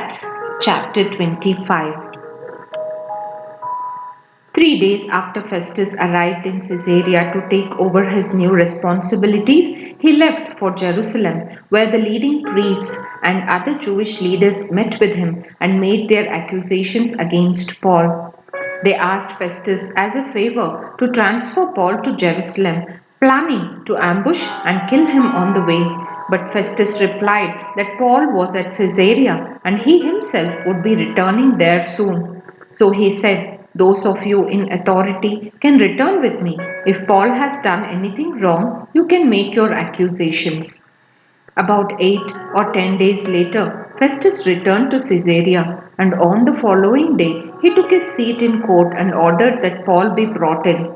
Acts chapter 25. 3 days after Festus arrived in Caesarea to take over his new responsibilities, he left for Jerusalem, where the leading priests and other Jewish leaders met with him and made their accusations against Paul. They asked Festus as a favor to transfer Paul to Jerusalem, planning to ambush and kill him on the way. But Festus replied that Paul was at Caesarea and he himself would be returning there soon. So he said, "Those of you in authority can return with me. If Paul has done anything wrong, you can make your accusations." About 8 or 10 days later, Festus returned to Caesarea, and on the following day he took his seat in court and ordered that Paul be brought in.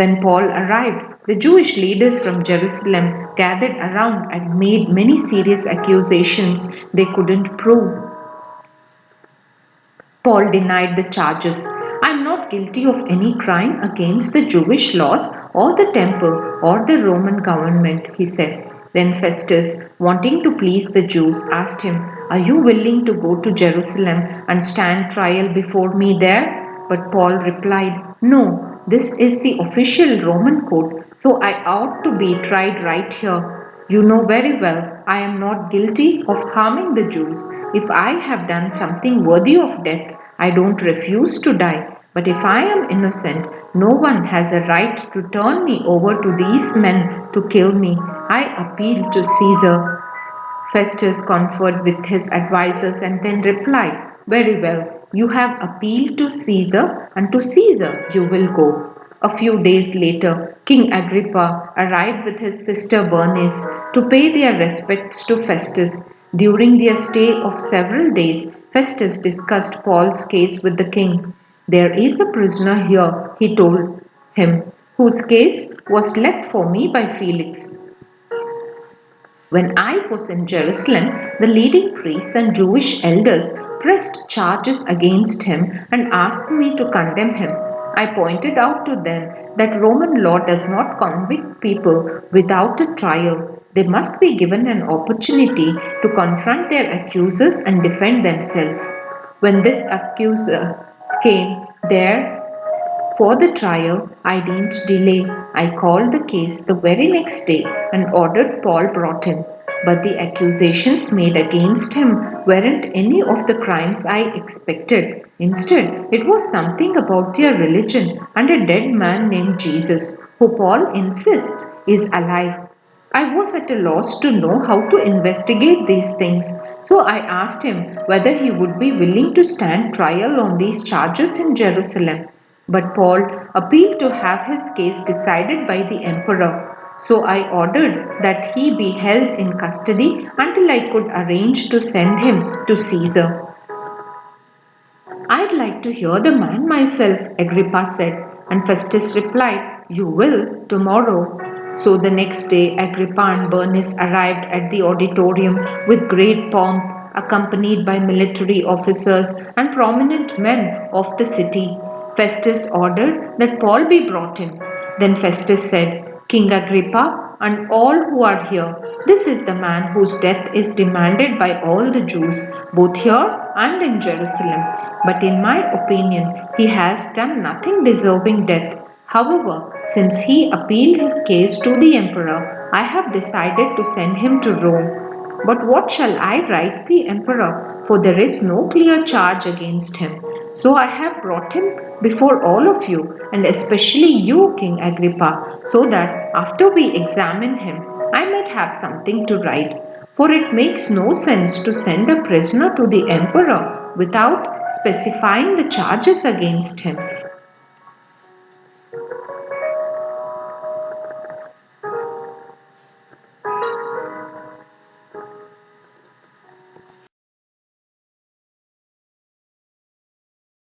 When Paul arrived, the Jewish leaders from Jerusalem gathered around and made many serious accusations they couldn't prove. Paul denied the charges. "I am not guilty of any crime against the Jewish laws or the temple or the Roman government," he said. Then Festus, wanting to please the Jews, asked him, "Are you willing to go to Jerusalem and stand trial before me there?" But Paul replied, "No, this is the official Roman court, so I ought to be tried right here. You know very well I am not guilty of harming the Jews. If I have done something worthy of death, I don't refuse to die. But if I am innocent, no one has a right to turn me over to these men to kill me. I appeal to Caesar." Festus conferred with his advisers and then replied, "Very well, you have appealed to Caesar, and to Caesar you will go." A few days later, King Agrippa arrived with his sister Bernice to pay their respects to Festus. During their stay of several days, Festus discussed Paul's case with the king. "There is a prisoner here," he told him, "whose case was left for me by Felix. When I was in Jerusalem, the leading priests and Jewish elders pressed charges against him and asked me to condemn him. I pointed out to them that Roman law does not convict people without a trial. They must be given an opportunity to confront their accusers and defend themselves. When this accuser came there for the trial, I didn't delay. I called the case the very next day and ordered Paul brought in. But the accusations made against him weren't any of the crimes I expected. Instead, it was something about their religion and a dead man named Jesus, who Paul insists is alive. I was at a loss to know how to investigate these things, so I asked him whether he would be willing to stand trial on these charges in Jerusalem. But Paul appealed to have his case decided by the emperor. So I ordered that he be held in custody until I could arrange to send him to Caesar." "I'd like to hear the man myself," Agrippa said, and Festus replied, "You will tomorrow." So the next day, Agrippa and Bernice arrived at the auditorium with great pomp, accompanied by military officers and prominent men of the city. Festus ordered that Paul be brought in. Then Festus said, "King Agrippa and all who are here, this is the man whose death is demanded by all the Jews, both here and in Jerusalem. But in my opinion, he has done nothing deserving death. However, since he appealed his case to the emperor, I have decided to send him to Rome. But what shall I write the emperor? For there is no clear charge against him. So I have brought him before all of you, and especially you, King Agrippa, so that after we examine him, I might have something to write. For it makes no sense to send a prisoner to the emperor without specifying the charges against him.